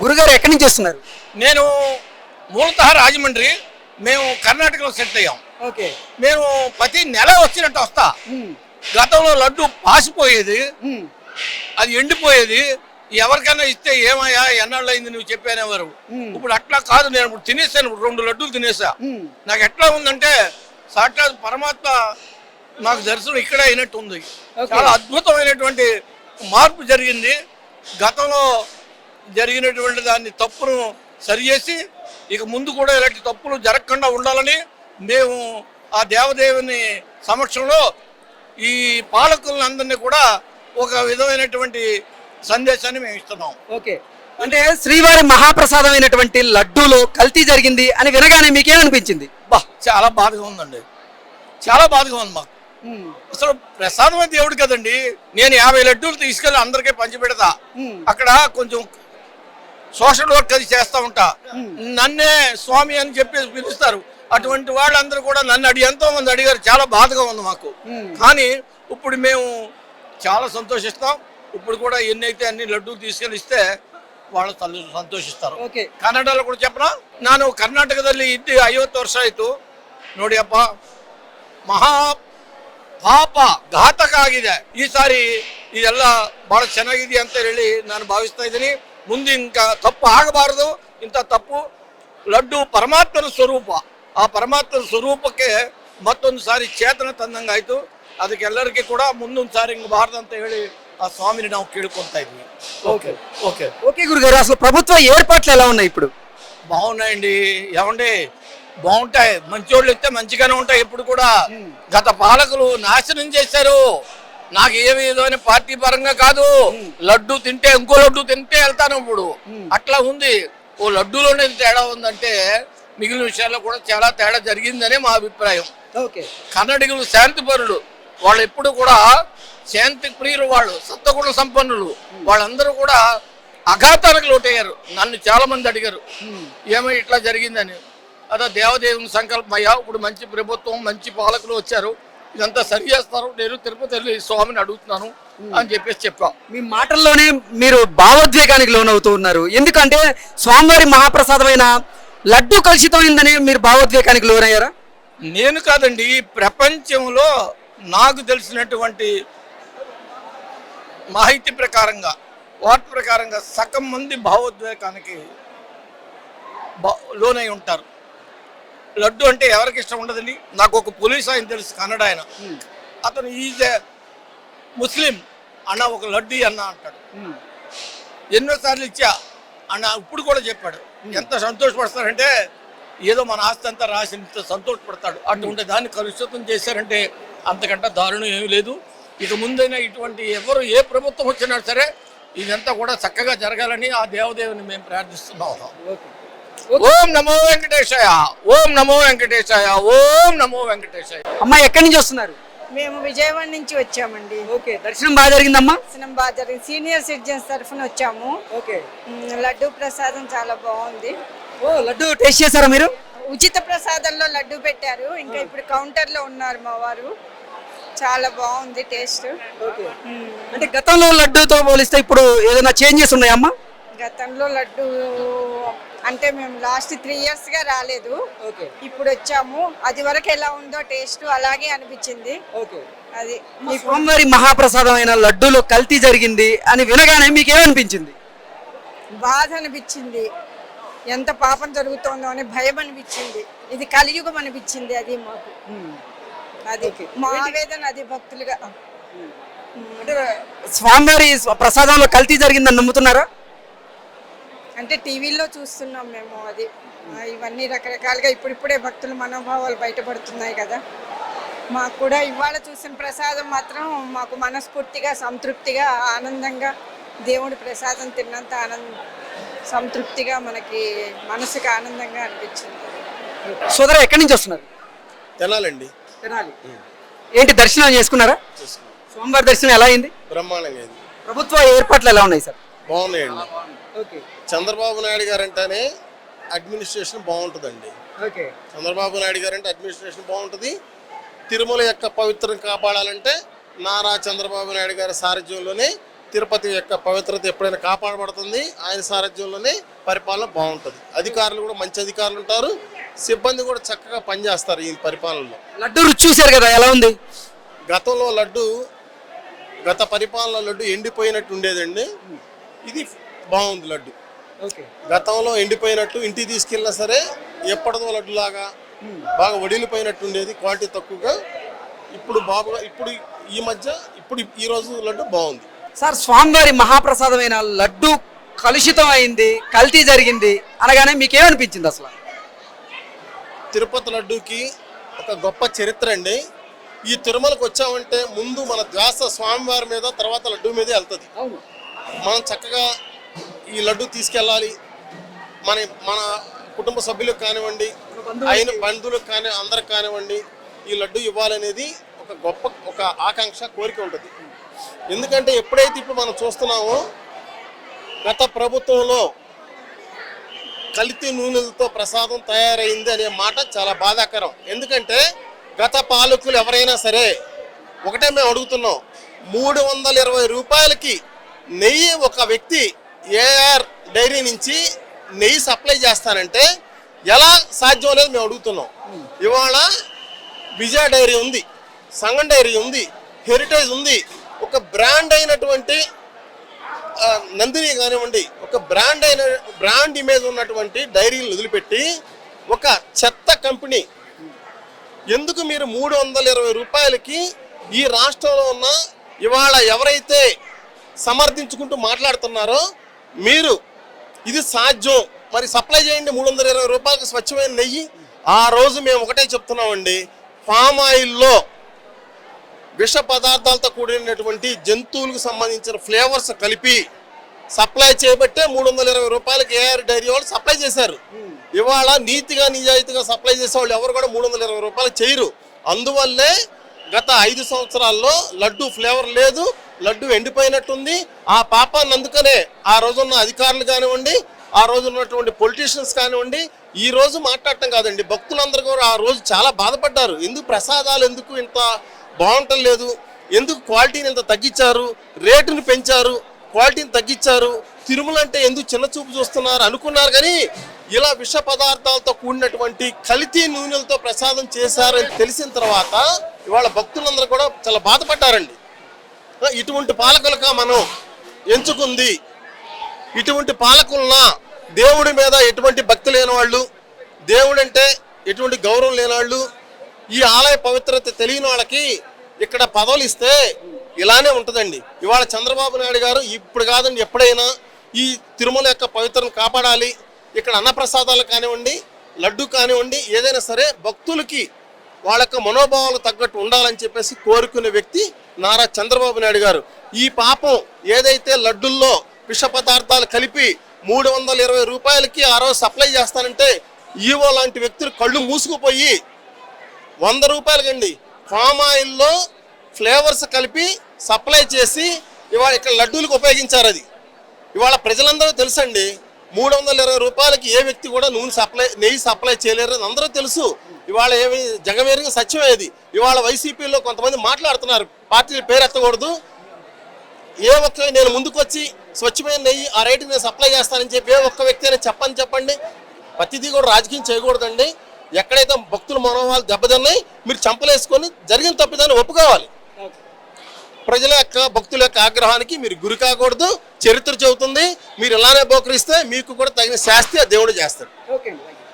గురుగారు ఎక్కడి నుంచి వస్తున్నారు? నేను మూలతః రాజమండ్రి, మేము కర్ణాటకలో సెట్ అయ్యాం. ఓకే. మేము ప్రతి నెల వచ్చినట్టు వస్తా. గతంలో లడ్డు పాసిపోయేది, అది ఎండిపోయేది. ఎవరికైనా ఇస్తే ఏమయ్యా ఎన్నాళ్ళు అయింది నువ్వు చెప్పానేవారు. ఇప్పుడు అట్లా కాదు, నేను ఇప్పుడు తినేసాను, 2 లడ్డూలు తినేసా. నాకు ఎట్లా ఉందంటే సాక్షాత్ పరమాత్మ నాకు దర్శనం ఇక్కడే అయినట్టు ఉంది. చాలా అద్భుతమైనటువంటి మార్పు జరిగింది. గతంలో జరిగినటువంటి దాన్ని తప్పును సరిచేసి ఇక ముందు కూడా ఇలాంటి తప్పులు జరగకుండా ఉండాలని మేము ఆ దేవదేవుని సమక్షంలో ఈ పాలకులందరినీ కూడా ఒక విధమైనటువంటి సందేశాన్ని మేము ఇస్తున్నాం. ఓకే. అంటే శ్రీవారి మహాప్రసాదమైనటువంటి లడ్డూలో కల్తీ జరిగింది అని వినగానే మీకేమనిపించింది? చాలా బాధగా ఉందండి, చాలా బాధగా ఉంది మాకు. అసలు ప్రసాదమే దేవుడు కదండి. నేను 50 లడ్డూలు తీసుకెళ్ళి అందరికీ పంచిపెడతా. అక్కడ కొంచెం సోషల్ వర్క్ అది చేస్తా ఉంటా. నన్నే స్వామి అని చెప్పేసి పిలుస్తారు. అటువంటి వాళ్ళందరూ కూడా నన్ను ఎంతో మంది అడిగారు. చాలా బాధగా ఉంది మాకు. కానీ ఇప్పుడు మేము చాలా సంతోషిస్తాం. ఇప్పుడు కూడా ఎన్నైతే అన్ని లడ్డూలు తీసుకెళ్ళి ఇస్తే వాళ్ళు ಸಂತೋಷಿಸ್ತಾರೆ. ಕನ್ನಡಲ್ಲೂ ಕೂಡ చెప్పనా, ನಾನು ಕರ್ನಾಟಕದಲ್ಲಿ ಇದ್ದು 50 ವರ್ಷ ಆಯಿತು ನೋಡಿಯಪ್ಪ. ಮಹಾ ಪಾಪ ಘಾತಕ ಆಗಿದೆ ಈ ಸಾರಿ. ಇದೆಲ್ಲ ಬಹಳ ಚೆನ್ನಾಗಿದೆ ಅಂತ ಹೇಳಿ ನಾನು ಭಾವಿಸ್ತಾ ಇದ್ದೀನಿ. ಮುಂದೆ ఇంకా ತಪ್ಪು ಆಗಬಾರದು. ಇಂಥ ತಪ್ಪು ಲಡ್ಡು ಪರಮಾತ್ಮನ ಸ್ವರೂಪ. ಆ ಪರಮಾತ್ಮನ ಸ್ವರೂಪಕ್ಕೆ ಮತ್ತೊಂದು ಸಾರಿ ಚೇತನ ತಂದಂಗಾಯ್ತು. ಅದಕ್ಕೆಲ್ಲರಿಗೂ ಕೂಡ ಮುಂದೊಂದು ಸಾರಿ ಹಿಂಗೆ ಬಾರದು ಅಂತ ಹೇಳಿ ఆ స్వామిని ನಾವು ಕೇಳ್ಕೊಂತಾ ఇದ್ವಿ. ఓకే ఓకే ఓకే గురుగారు, అసలు ప్రభుత్వ ఏర్పాట్లు ఎలా ఉన్నాయి ఇప్పుడు? బాగున్నాయండి. ఏమండి, బాగుంటాయి. మంచోళ్ళు ఇస్తే మంచిగానే ఉంటాయి. ఇప్పుడు కూడా గత పాలకులు నాశనం చేశారు. నాకు ఏ విధమైన పార్టీ పరంగా కాదు, లడ్డు తింటే ఇంకో లడ్డు తింటే వెళ్తాను. ఇప్పుడు అట్లా ఉంది. ఓ లడ్డూలోనే తేడా ఉందంటే మిగిలిన విషయాల్లో కూడా చాలా తేడా జరిగిందనే మా అభిప్రాయం. కన్నడిగులు శాంతిపరులు, వాళ్ళు ఎప్పుడు కూడా శాంతి ప్రియులు, వాళ్ళు సత్వగుణ సంపన్నులు. వాళ్ళందరూ కూడా అఘాతానికి లోటయ్యారు. నన్ను చాలా మంది అడిగారు ఏమో ఇట్లా జరిగిందని. అదే దేవదేవుని సంకల్పమయ్యా, ఇప్పుడు మంచి ప్రభుత్వం, మంచి పాలకులు వచ్చారు, ఇదంతా సరి చేస్తారు. నేను తిరుపతి వెళ్ళి స్వామిని అడుగుతున్నాను అని చెప్పేసి చెప్పా. మీ మాటల్లోనే మీరు భావోద్వేగానికి లోనవుతూ ఉన్నారు. ఎందుకంటే స్వామివారి మహాప్రసాదమైన లడ్డు కలుషితమైందని మీరు భావోద్వేగానికి లోనయ్యారా? నేను కాదండి, ప్రపంచంలో నాకు తెలిసినటువంటి మాహితి ప్రకారంగా, వాటి ప్రకారంగా సగం మంది భావోద్వేగానికి లోనై ఉంటారు. లడ్డు అంటే ఎవరికి ఇష్టం ఉండదండి. నాకు ఒక పోలీస్ ఆయన తెలుసు, కన్నడ ఆయన. అతను ఈజ్ ఏ ముస్లిం అన్న, ఒక లడ్డు అన్న అంటాడు. ఎన్నోసార్లు ఇచ్చా అన్న, ఇప్పుడు కూడా చెప్పాడు. ఎంత సంతోషపడతారంటే ఏదో మన ఆస్తి అంతా రాసి సంతోషపడతాడు. అటువంటి దాన్ని కలుషితం చేశారంటే అంతకంటే దారుణం ఏమీ లేదు. ఇక ముందైనా ఇటువంటి ఎవరు ఏ ప్రభుత్వం వచ్చినా సరే ఇదంతా కూడా చక్కగా జరగాలని ఆ దేవదేవుని మేము ప్రార్థిస్తున్నాం. ఓం నమో వెంకటేశాయ, ఓం నమో వెంకటేశాయ, ఓం నమో వెంకటేశాయ. అమ్మా, ఎక్కడి నుంచి వస్తున్నారు? మేము విజయవాడ నుంచి వచ్చామండి. ఓకే. దర్శనం బాగా జరిగిందమ్మా? దర్శనం బాగా జరిగింది. సీనియర్ సిటిజన్స్ తరఫున వచ్చాము. ఓకే. లడ్డు ప్రసాదం చాలా బాగుంది. ఓ, లడ్డు టేస్ట్ చేశారా మీరు? ఉచిత ప్రసాదంలో లడ్డు పెట్టారు. ఇంకా ఇప్పుడు కౌంటర్ లో ఉన్నారు మా వారు. చాలా బాగుంది టేస్ట్. ఓకే. అంటే గతంలో లడ్డూతో పోలిస్తే ఇప్పుడు ఏదైనా చేంజెస్ ఉన్నాయమ్మా? గతంలో లడ్డు అంటే మేము లాస్ట్ 3 years గా రాలేదు. ఇప్పుడు వచ్చాము. అది వరకు ఎలా ఉందో టేస్ట్ అలాగే అనిపించింది. అది స్వామివారి మహాప్రసాదమైన లడ్డూలో కల్తీ జరిగింది అని వినగానే మీకు ఏమనిపించింది? బాధ అనిపించింది. ఎంత పాపం జరుగుతుందో అని భయం అనిపించింది. ఇది కలియుగం అనిపించింది. అది మాకు అది మా ఆవేదన. అది భక్తులుగా అంటే స్వామివారి ప్రసాదంలో కల్తీ జరిగిందని నమ్ముతున్నారా? అంటే టీవీలో చూస్తున్నాం మేము. అది ఇవన్నీ రకరకాలుగా ఇప్పుడిప్పుడే భక్తుల మనోభావాలు బయటపడుతున్నాయి కదా. మాకు కూడా ఇవాళ చూసిన ప్రసాదం మాత్రం మాకు మనస్ఫూర్తిగా, సంతృప్తిగా, ఆనందంగా దేవుడి ప్రసాదం తిన్నంత సంతృప్తిగా మనకి మనసుకి ఆనందంగా అనిపించింది. సోదర, ఎక్కడి నుంచి వస్తున్నారు? తెనాలండి. ఏంటి, దర్శనం చేసుకున్నారా? స్వామివారి దర్శనం ఎలా అయింది? బ్రహ్మాండంగా అయింది. ప్రభుత్వ ఏర్పాట్లు ఎలా ఉన్నాయి సార్? బాగున్నాయండి. చంద్రబాబు నాయుడు గారు అంటేనే అడ్మినిస్ట్రేషన్ బాగుంటుందండి. చంద్రబాబు నాయుడు గారు అంటే అడ్మినిస్ట్రేషన్ బాగుంటుంది. తిరుమల యొక్క పవిత్రత కాపాడాలంటే నారా చంద్రబాబు నాయుడు గారి సారథ్యంలోనే తిరుపతి యొక్క పవిత్రత ఎప్పుడైనా కాపాడబడుతుంది. ఆయన సారథ్యంలోనే పరిపాలన బాగుంటుంది. అధికారులు కూడా మంచి అధికారులు ఉంటారు, సిబ్బంది కూడా చక్కగా పనిచేస్తారు ఈ పరిపాలనలో. లడ్డు రుచి చూశారు కదా, ఎలా ఉంది? గతంలో గత పరిపాలన లడ్డు ఎండిపోయినట్టు ఉండేదండి. ఇది బాగుంది లడ్డు. గతంలో ఎండిపోయినట్టు ఇంటికి తీసుకెళ్ళినా సరే ఎప్పటిదో లడ్డులాగా బాగా వడిలిపోయినట్టు ఉండేది, క్వాలిటీ తక్కువగా. ఇప్పుడు ఈ రోజు లడ్డు బాగుంది. సార్, స్వామివారి మహాప్రసాదమైన లడ్డు కలుషితం అయింది, కల్తీ జరిగింది అనగానే మీకేమనిపించింది అసలు? తిరుపతి లడ్డూకి ఒక గొప్ప చరిత్ర అండి. ఈ తిరుమలకు వచ్చామంటే ముందు మన ధ్యాస స్వామివారి మీద, తర్వాత లడ్డు మీదే వెళ్తుంది. మనం చక్కగా ఈ లడ్డు తీసుకెళ్ళాలి, మన కుటుంబ సభ్యులకు కానివ్వండి, అయిన బంధువులకు అందరికి కానివ్వండి, ఈ లడ్డు ఇవ్వాలనేది ఒక ఆకాంక్ష, కోరిక ఉంటుంది. ఎందుకంటే ఎప్పుడైతే ఇప్పుడు మనం చూస్తున్నామో గత ప్రభుత్వంలో కల్తీ నూనెలతో ప్రసాదం తయారైంది అనే మాట చాలా బాధాకరం. ఎందుకంటే గత పాలకులు ఎవరైనా సరే ఒకటే మేము అడుగుతున్నాం, 320 రూపాయలకి నెయ్యి ఒక వ్యక్తి ఏఆర్ డైరీ నుంచి నెయ్యి సప్లై చేస్తానంటే ఎలా సాధ్యం అనేది మేము అడుగుతున్నాం. ఇవాళ విజయ డైరీ ఉంది, సంగం డైరీ ఉంది, హెరిటేజ్ ఉంది, ఒక బ్రాండ్ అయినటువంటి నందిని కానివ్వండి, ఒక బ్రాండ్ ఇమేజ్ ఉన్నటువంటి డైరీలు వదిలిపెట్టి ఒక చెత్త కంపెనీ ఎందుకు మీరు 320 రూపాయలకి ఈ రాష్ట్రంలో ఉన్న ఇవాళ ఎవరైతే సమర్థించుకుంటూ మాట్లాడుతున్నారో మీరు ఇది సాధ్యం మరి సప్లై చేయండి 320 రూపాయలకి స్వచ్ఛమైన నెయ్యి. ఆ రోజు మేము ఒకటే చెప్తున్నామండి, పామ్ ఆయిల్లో విష పదార్థాలతో కూడినటువంటి జంతువులకు సంబంధించిన ఫ్లేవర్స్ కలిపి సప్లై చేయబట్టే 320 రూపాయలకి ఏఆర్ డైరీ వాళ్ళు సప్లై చేశారు. ఇవాళ నీతిగా నిజాయితీగా సప్లై చేసే వాళ్ళు ఎవరు కూడా 320 రూపాయలు చేయరు. అందువల్లే గత 5 సంవత్సరాల్లో లడ్డు ఫ్లేవర్ లేదు, లడ్డు ఎండిపోయినట్టుంది. ఆ పాపాన్ని అందుకనే ఆ రోజున్న అధికారులు కానివ్వండి, ఆ రోజు ఉన్నటువంటి పొలిటీషియన్స్ కానివ్వండి, ఈ రోజు మాట్లాడటం కాదండి, భక్తులందరూ కూడా ఆ రోజు చాలా బాధపడ్డారు. ఎందుకు ప్రసాదాలు ఎందుకు ఇంత బాగుంటం లేదు, ఎందుకు క్వాలిటీని ఇంత తగ్గించారు, రేటుని పెంచారు, క్వాలిటీని తగ్గించారు, తిరుమల అంటే ఎందుకు చిన్న చూపు చూస్తున్నారు అనుకున్నారు. కానీ ఇలా విష పదార్థాలతో కూడినటువంటి కల్తీ నూనెలతో ప్రసాదం చేశారని తెలిసిన తర్వాత ఇవాళ భక్తులందరూ కూడా చాలా బాధపడ్డారండి. ఇటువంటి పాలకులుగా మనం ఎంచుకుంది, ఇటువంటి పాలకులన దేవుడి మీద ఎటువంటి భక్తి లేని వాళ్ళు, దేవుడంటే ఎటువంటి గౌరవం లేని వాళ్ళు, ఈ ఆలయ పవిత్రత తెలియని వాళ్ళకి ఇక్కడ పదవులు ఇస్తే ఇలానే ఉంటుందండి. ఇవాళ చంద్రబాబు నాయుడు గారు ఇప్పుడు కాదండి ఎప్పుడైనా ఈ తిరుమల యొక్క పవిత్రను కాపాడాలి, ఇక్కడ అన్నప్రసాదాలు కానివ్వండి, లడ్డు కానివ్వండి, ఏదైనా సరే భక్తులకి వాళ్ళ యొక్క మనోభావాలు తగ్గట్టు ఉండాలని చెప్పేసి కోరుకునే వ్యక్తి నారా చంద్రబాబు నాయుడు గారు. ఈ పాపం ఏదైతే లడ్డుల్లో విష పదార్థాలు కలిపి 320 రూపాయలకి ఆ రోజు సప్లై చేస్తానంటే ఈవో లాంటి వ్యక్తులు కళ్ళు మూసుకుపోయి 100 రూపాయలకండి పామ్ ఆయిల్లో ఫ్లేవర్స్ కలిపి సప్లై చేసి ఇవాళ ఇక్కడ లడ్డూలకు ఉపయోగించారు. అది ఇవాళ ప్రజలందరూ తెలుసండి, 320 రూపాయలకి ఏ వ్యక్తి కూడా నెయ్యి సప్లై చేయలేరు అని అందరూ తెలుసు. ఇవాళ ఏమి జగమేరిగా సత్యమేది. ఇవాళ వైసీపీలో కొంతమంది మాట్లాడుతున్నారు, పార్టీల పేరు ఎత్తకూడదు, ఏ ఒక్క నేను ముందుకు వచ్చి స్వచ్ఛమైన నెయ్యి ఆ రేటుకి నేను సప్లై చేస్తానని చెప్పి ఏ ఒక్క వ్యక్తి అయినా చెప్పండి. ప్రతిదీ కూడా రాజకీయం చేయకూడదండి. ఎక్కడైతే భక్తుల మనోభావాలు దెబ్బతిన్నాయి మీరు చంపలేసుకొని జరిగిన తప్పిదాన్ని ఒప్పుకోవాలి. ప్రజల యొక్క భక్తుల యొక్క ఆగ్రహానికి మీరు గురి కాకూడదు. చరిత్ర చెబుతుంది, మీరు ఇలానే బోకరిస్తే మీకు కూడా తగిన శాస్తి దేవుడు చేస్తాడు.